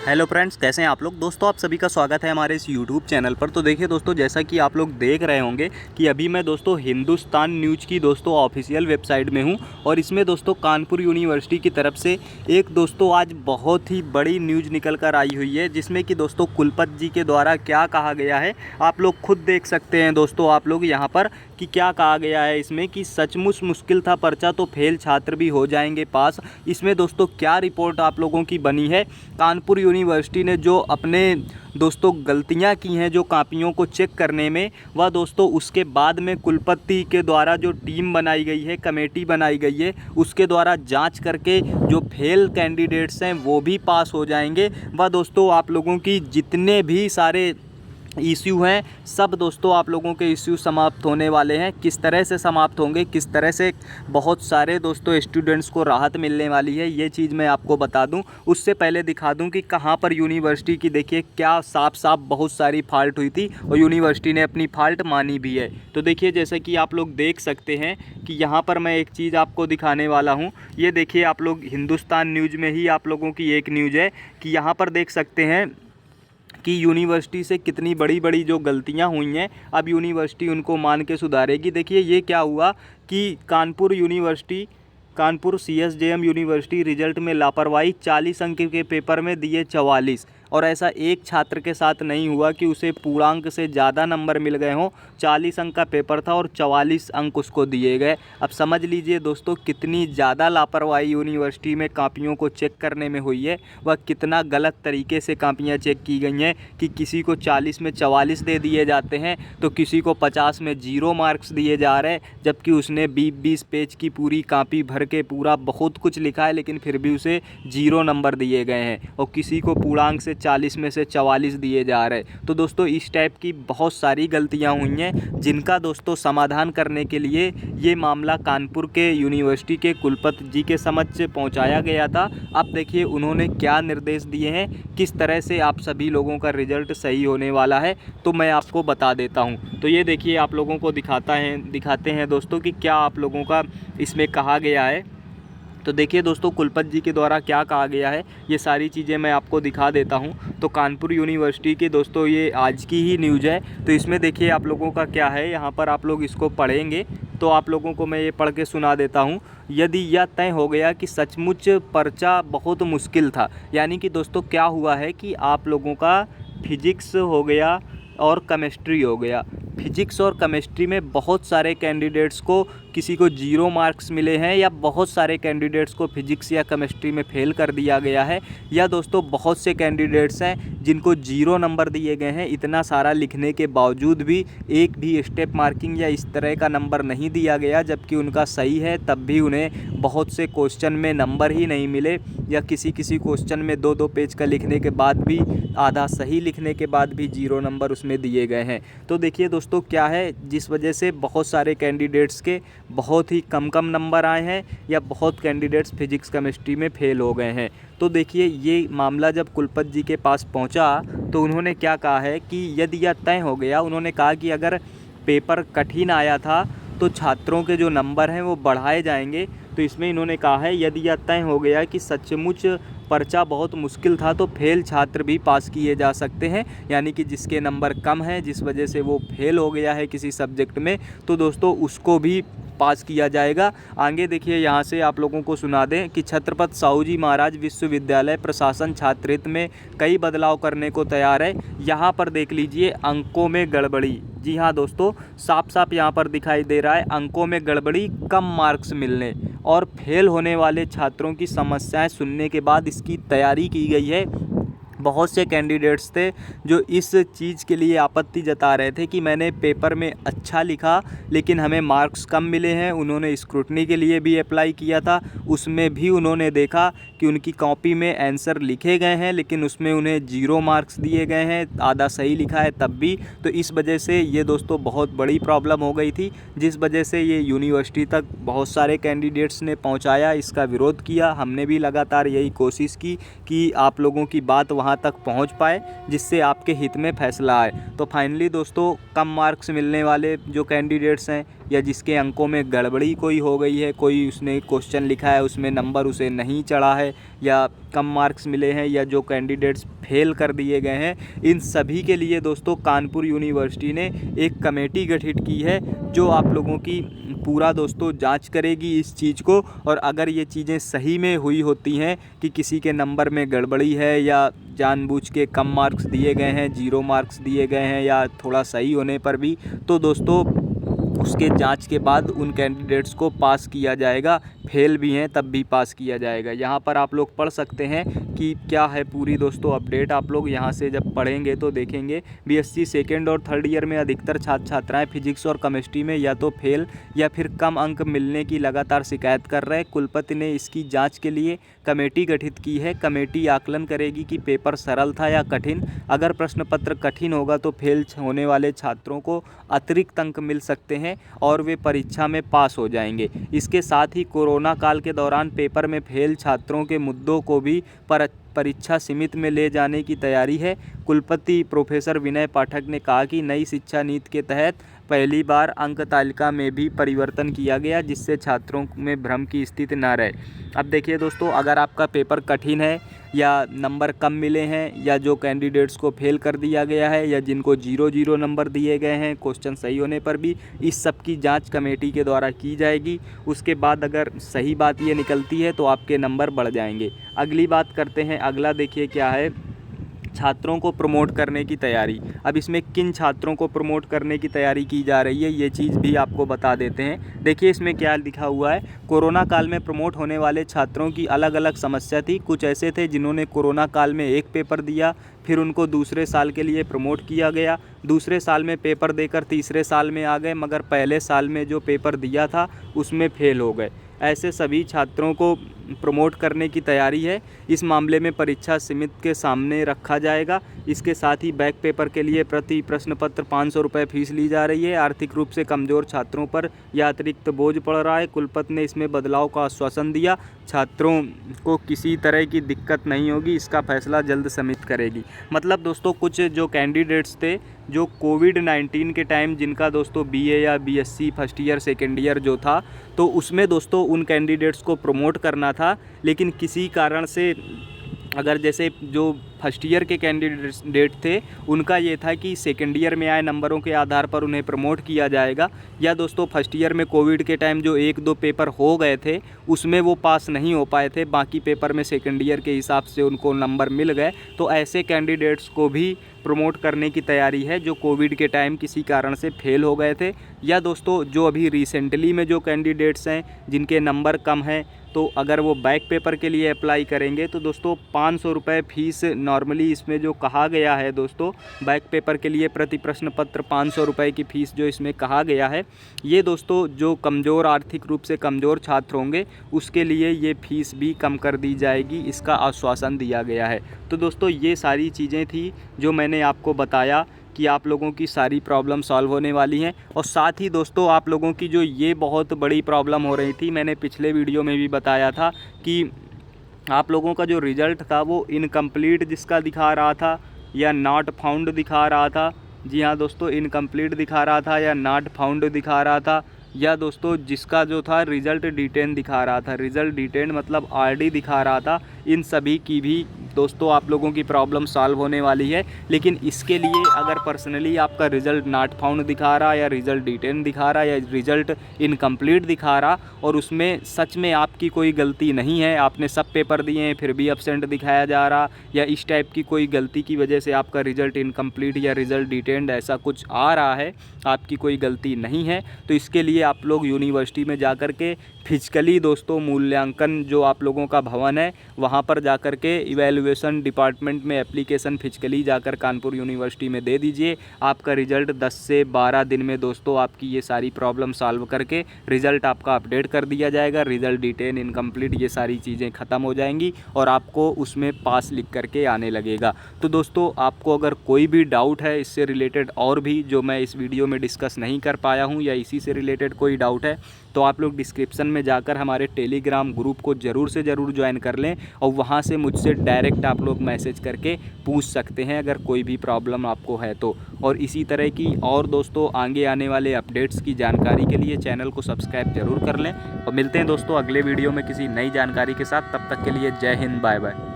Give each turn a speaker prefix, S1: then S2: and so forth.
S1: Hello friends, कैसे हैं आप लोग। दोस्तों आप सभी का स्वागत है हमारे इस यूट्यूब चैनल पर। तो देखिए दोस्तों, जैसा कि आप लोग देख रहे होंगे कि अभी मैं दोस्तों हिंदुस्तान न्यूज़ की दोस्तों ऑफिशियल वेबसाइट में हूं और इसमें दोस्तों कानपुर यूनिवर्सिटी की तरफ से एक दोस्तों आज बहुत ही बड़ी न्यूज़ निकल कर आई हुई है, जिसमें कि दोस्तों कुलपति जी के द्वारा क्या कहा गया है आप लोग खुद देख सकते हैं दोस्तों आप लोग यहाँ पर कि क्या कहा गया है इसमें कि सचमुच मुश्किल था पर्चा तो फेल छात्र भी हो जाएंगे पास। इसमें दोस्तों क्या रिपोर्ट आप लोगों की बनी है, कानपुर यूनिवर्सिटी ने जो अपने दोस्तों गलतियां की हैं जो कापियों को चेक करने में, वह दोस्तों उसके बाद में कुलपति के द्वारा जो टीम बनाई गई है, कमेटी बनाई गई है, उसके द्वारा जांच करके जो फेल कैंडिडेट्स हैं वो भी पास हो जाएंगे। वह दोस्तों आप लोगों की जितने भी सारे इश्यू हैं सब दोस्तों आप लोगों के इश्यू समाप्त होने वाले हैं। किस तरह से समाप्त होंगे, किस तरह से बहुत सारे दोस्तों स्टूडेंट्स को राहत मिलने वाली है, ये चीज़ मैं आपको बता दूं। उससे पहले दिखा दूं कि कहां पर यूनिवर्सिटी की देखिए क्या साफ साफ बहुत सारी फॉल्ट हुई थी और यूनिवर्सिटी ने अपनी फॉल्ट मानी भी है। तो देखिए जैसा कि आप लोग देख सकते हैं कि यहाँ पर मैं एक चीज़ आपको दिखाने वाला हूँ। ये देखिए आप लोग हिंदुस्तान न्यूज़ में ही आप लोगों की एक न्यूज़ है कि यहाँ पर देख सकते हैं कि यूनिवर्सिटी से कितनी बड़ी बड़ी जो गलतियां हुई हैं अब यूनिवर्सिटी उनको मान के सुधारेगी। देखिए ये क्या हुआ कि कानपुर CSJM यूनिवर्सिटी रिजल्ट में लापरवाही, 40 अंक के पेपर में दिए 44। और ऐसा एक छात्र के साथ नहीं हुआ कि उसे पूर्णांक से ज़्यादा नंबर मिल गए हों। 40 अंक का पेपर था और 44 अंक उसको दिए गए। अब समझ लीजिए दोस्तों कितनी ज़्यादा लापरवाही यूनिवर्सिटी में कापियों को चेक करने में हुई है, वह कितना गलत तरीके से कापियाँ चेक की गई हैं कि किसी को 40 में 44 दे दिए जाते हैं तो किसी को 50 में 0 मार्क्स दिए जा रहे हैं, जबकि उसने 20 पेज की पूरी कापी भर के पूरा बहुत कुछ लिखा है लेकिन फिर भी उसे 0 नंबर दिए गए हैं और किसी को पूर्णांक से 40 में से 44 दिए जा रहे हैं। तो दोस्तों इस टाइप की बहुत सारी गलतियां हुई हैं जिनका दोस्तों समाधान करने के लिए ये मामला कानपुर के यूनिवर्सिटी के कुलपति जी के समक्ष पहुंचाया गया था। अब देखिए उन्होंने क्या निर्देश दिए हैं, किस तरह से आप सभी लोगों का रिजल्ट सही होने वाला है, तो मैं आपको बता देता हूँ। तो ये देखिए आप लोगों को दिखाते हैं दोस्तों कि क्या आप लोगों का इसमें कहा गया है। तो देखिए दोस्तों कुलपति जी के द्वारा क्या कहा गया है, ये सारी चीज़ें मैं आपको दिखा देता हूं। तो कानपुर यूनिवर्सिटी के दोस्तों ये आज की ही न्यूज़ है। तो इसमें देखिए आप लोगों का क्या है, यहाँ पर आप लोग इसको पढ़ेंगे तो आप लोगों को मैं ये पढ़ के सुना देता हूँ। यदि यह तय हो गया कि सचमुच पर्चा बहुत मुश्किल था, यानी कि दोस्तों क्या हुआ है कि आप लोगों का फिजिक्स हो गया और केमिस्ट्री हो गया। फिजिक्स और केमिस्ट्री में बहुत सारे कैंडिडेट्स को किसी को 0 मार्क्स मिले हैं या बहुत सारे कैंडिडेट्स को फिजिक्स या केमिस्ट्री में फेल कर दिया गया है, या दोस्तों बहुत से कैंडिडेट्स हैं जिनको 0 नंबर दिए गए हैं। इतना सारा लिखने के बावजूद भी एक भी स्टेप मार्किंग या इस तरह का नंबर नहीं दिया गया, जबकि उनका सही है तब भी उन्हें बहुत से क्वेश्चन में नंबर ही नहीं मिले, या किसी क्वेश्चन में 2-2 पेज का लिखने के बाद भी, आधा सही लिखने के बाद भी 0 नंबर उसमें दिए गए हैं। तो देखिए दोस्तों क्या है, जिस वजह से बहुत सारे कैंडिडेट्स के बहुत ही कम नंबर आए हैं या बहुत कैंडिडेट्स फिजिक्स केमिस्ट्री में फेल हो गए हैं। तो देखिए ये मामला जब कुलपति जी के पास पहुंचा तो उन्होंने क्या कहा है कि यदि यह तय हो गया, उन्होंने कहा कि अगर पेपर कठिन आया था तो छात्रों के जो नंबर हैं वो बढ़ाए जाएंगे। तो इसमें इन्होंने कहा है यदि यह तय हो गया कि सचमुच पर्चा बहुत मुश्किल था तो फेल छात्र भी पास किए जा सकते हैं, यानी कि जिसके नंबर कम हैं जिस वजह से वो फेल हो गया है किसी सब्जेक्ट में, तो दोस्तों उसको भी पास किया जाएगा। आगे देखिए यहाँ से आप लोगों को सुना दें कि छत्रपति साहू जी महाराज विश्वविद्यालय प्रशासन छात्रहित में कई बदलाव करने को तैयार है। यहाँ पर देख लीजिए अंकों में गड़बड़ी, जी हाँ दोस्तों साफ साफ यहाँ पर दिखाई दे रहा है अंकों में गड़बड़ी, कम मार्क्स मिलने और फेल होने वाले छात्रों की समस्याएं सुनने के बाद इसकी तैयारी की गई है। बहुत से कैंडिडेट्स थे जो इस चीज़ के लिए आपत्ति जता रहे थे कि मैंने पेपर में अच्छा लिखा लेकिन हमें मार्क्स कम मिले हैं। उन्होंने स्क्रूटनी के लिए भी अप्लाई किया था, उसमें भी उन्होंने देखा कि उनकी कॉपी में आंसर लिखे गए हैं लेकिन उसमें उन्हें 0 मार्क्स दिए गए हैं, आधा सही लिखा है तब भी। तो इस वजह से ये दोस्तों बहुत बड़ी प्रॉब्लम हो गई थी, जिस वजह से ये यूनिवर्सिटी तक बहुत सारे कैंडिडेट्स ने पहुंचाया, इसका विरोध किया। हमने भी लगातार यही कोशिश की कि आप लोगों की बात वहां तक पहुंच पाए जिससे आपके हित में फैसला आए। तो फाइनली दोस्तों, कम मार्क्स मिलने वाले जो कैंडिडेट्स हैं या जिसके अंकों में गड़बड़ी कोई हो गई है, कोई उसने क्वेश्चन लिखा है उसमें नंबर उसे नहीं चढ़ा है या कम मार्क्स मिले हैं या जो कैंडिडेट्स फेल कर दिए गए हैं, इन सभी के लिए दोस्तों कानपुर यूनिवर्सिटी ने एक कमेटी गठित की है जो आप लोगों की पूरा दोस्तों जांच करेगी इस चीज़ को। और अगर ये चीज़ें सही में हुई होती हैं कि किसी के नंबर में गड़बड़ी है या जानबूझ के कम मार्क्स दिए गए हैं, 0 मार्क्स दिए गए हैं या थोड़ा सही होने पर भी, तो दोस्तों उसके जांच के बाद उन कैंडिडेट्स को पास किया जाएगा। फेल भी हैं तब भी पास किया जाएगा। यहाँ पर आप लोग पढ़ सकते हैं कि क्या है पूरी दोस्तों अपडेट। आप लोग यहाँ से जब पढ़ेंगे तो देखेंगे बीएससी सेकेंड और थर्ड ईयर में अधिकतर छात्र छात्राएं फिजिक्स और केमिस्ट्री में या तो फेल या फिर कम अंक मिलने की लगातार शिकायत कर रहे हैं। कुलपति ने इसकी जाँच के लिए कमेटी गठित की है। कमेटी आकलन करेगी कि पेपर सरल था या कठिन। अगर प्रश्न पत्र कठिन होगा तो फेल होने वाले छात्रों को अतिरिक्त अंक मिल सकते हैं और वे परीक्षा में पास हो जाएंगे। इसके साथ ही कोरोना काल के दौरान पेपर में फेल छात्रों के मुद्दों को भी परीक्षा समिति में ले जाने की तैयारी है। कुलपति प्रोफेसर विनय पाठक ने कहा कि नई शिक्षा नीति के तहत पहली बार अंक तालिका में भी परिवर्तन किया गया जिससे छात्रों में भ्रम की स्थिति न रहे। अब देखिए दोस्तों, अगर आपका पेपर कठिन है या नंबर कम मिले हैं या जो कैंडिडेट्स को फेल कर दिया गया है या जिनको 0 नंबर दिए गए हैं क्वेश्चन सही होने पर भी, इस सब की जांच कमेटी के द्वारा की जाएगी। उसके बाद अगर सही बात ये निकलती है तो आपके नंबर बढ़ जाएंगे। अगली बात करते हैं। अगला देखिए क्या है, छात्रों को प्रमोट करने की तैयारी। अब इसमें किन छात्रों को प्रमोट करने की तैयारी की जा रही है ये चीज़ भी आपको बता देते हैं। देखिए इसमें क्या लिखा हुआ है, कोरोना काल में प्रमोट होने वाले छात्रों की अलग अलग समस्या थी। कुछ ऐसे थे जिन्होंने कोरोना काल में एक पेपर दिया, फिर उनको दूसरे साल के लिए प्रमोट किया गया, दूसरे साल में पेपर देकर तीसरे साल में आ गए मगर पहले साल में जो पेपर दिया था उसमें फेल हो गए। ऐसे सभी छात्रों को प्रमोट करने की तैयारी है। इस मामले में परीक्षा समिति के सामने रखा जाएगा। इसके साथ ही बैक पेपर के लिए प्रति प्रश्न पत्र 500 रुपये फीस ली जा रही है। आर्थिक रूप से कमज़ोर छात्रों पर यह अतिरिक्त बोझ पड़ रहा है। कुलपति ने इसमें बदलाव का आश्वासन दिया। छात्रों को किसी तरह की दिक्कत नहीं होगी, इसका फैसला जल्द समिति करेगी। मतलब दोस्तों कुछ जो कैंडिडेट्स थे जो कोविड-19 के टाइम जिनका दोस्तों बीए या BSc first year second year जो था, तो उसमें दोस्तों उन कैंडिडेट्स को प्रमोट करना था, लेकिन किसी कारण से अगर जैसे जो फर्स्ट ईयर के कैंडिडेट थे उनका ये था कि सेकेंड ईयर में आए नंबरों के आधार पर उन्हें प्रमोट किया जाएगा, या दोस्तों फर्स्ट ईयर में कोविड के टाइम जो 1-2 पेपर हो गए थे उसमें वो पास नहीं हो पाए थे, बाकी पेपर में सेकेंड ईयर के हिसाब से उनको नंबर मिल गए, तो ऐसे कैंडिडेट्स को भी प्रमोट करने की तैयारी है जो कोविड के टाइम किसी कारण से फेल हो गए थे, या दोस्तों जो अभी रिसेंटली में जो कैंडिडेट्स हैं जिनके नंबर कम हैं, तो अगर वो बैक पेपर के लिए अप्लाई करेंगे तो दोस्तों 500 रुपये फ़ीस नॉर्मली इसमें जो कहा गया है दोस्तों, बैक पेपर के लिए प्रति प्रश्न पत्र 500 रुपये की फ़ीस जो इसमें कहा गया है, ये दोस्तों जो कमज़ोर आर्थिक रूप से कमज़ोर छात्र होंगे उसके लिए ये फ़ीस भी कम कर दी जाएगी, इसका आश्वासन दिया गया है। तो दोस्तों ये सारी चीज़ें थी जो मैंने आपको बताया कि आप लोगों की सारी प्रॉब्लम सॉल्व होने वाली हैं। और साथ ही दोस्तों आप लोगों की जो ये बहुत बड़ी प्रॉब्लम हो रही थी, मैंने पिछले वीडियो में भी बताया था कि आप लोगों का जो रिज़ल्ट था वो इनकम्प्लीट जिसका दिखा रहा था या नॉट फाउंड दिखा रहा था। जी हाँ दोस्तों, इनकम्प्लीट दिखा रहा था या नॉट फाउंड दिखा रहा था, या दोस्तों जिसका जो था रिज़ल्ट डिटेन दिखा रहा था, रिज़ल्ट डिटेन मतलब आरडी दिखा रहा था, इन सभी की भी दोस्तों आप लोगों की प्रॉब्लम सॉल्व होने वाली है। लेकिन इसके लिए अगर पर्सनली आपका रिज़ल्ट नॉट फाउंड दिखा रहा या रिज़ल्ट डिटेन दिखा रहा या रिज़ल्ट इनकम्प्लीट दिखा रहा और उसमें सच में आपकी कोई गलती नहीं है, आपने सब पेपर दिए हैं फिर भी एब्सेंट दिखाया जा रहा, या इस टाइप की कोई गलती की वजह से आपका रिज़ल्ट इनकम्प्लीट या रिज़ल्ट डिटेन्ड ऐसा कुछ आ रहा है, आपकी कोई गलती नहीं है, तो इसके लिए आप लोग यूनिवर्सिटी में जा कर के फिजिकली दोस्तों मूल्यांकन जो आप लोगों का भवन है वहाँ पर जा कर के इवैल्यूएशन डिपार्टमेंट में एप्लीकेशन फिजिकली जाकर कानपुर यूनिवर्सिटी में दे दीजिए। आपका रिज़ल्ट 10 से 12 दिन में दोस्तों आपकी ये सारी प्रॉब्लम सॉल्व करके रिज़ल्ट आपका अपडेट कर दिया जाएगा। रिज़ल्ट डिटेन इनकम्प्लीट ये सारी चीज़ें ख़त्म हो जाएंगी और आपको उसमें पास लिख करके आने लगेगा। तो दोस्तों आपको अगर कोई भी डाउट है इससे रिलेटेड और भी जो मैं इस वीडियो में डिस्कस नहीं कर पाया हूँ या इसी से रिलेटेड कोई डाउट है तो आप लोग डिस्क्रिप्शन में जाकर हमारे टेलीग्राम ग्रुप को ज़रूर से ज़रूर ज्वाइन कर लें और वहाँ से मुझसे डायरेक्ट आप लोग मैसेज करके पूछ सकते हैं अगर कोई भी प्रॉब्लम आपको है तो। और इसी तरह की और दोस्तों आगे आने वाले अपडेट्स की जानकारी के लिए चैनल को सब्सक्राइब जरूर कर लें और मिलते हैं दोस्तों अगले वीडियो में किसी नई जानकारी के साथ। तब तक के लिए जय हिंद, बाय बाय।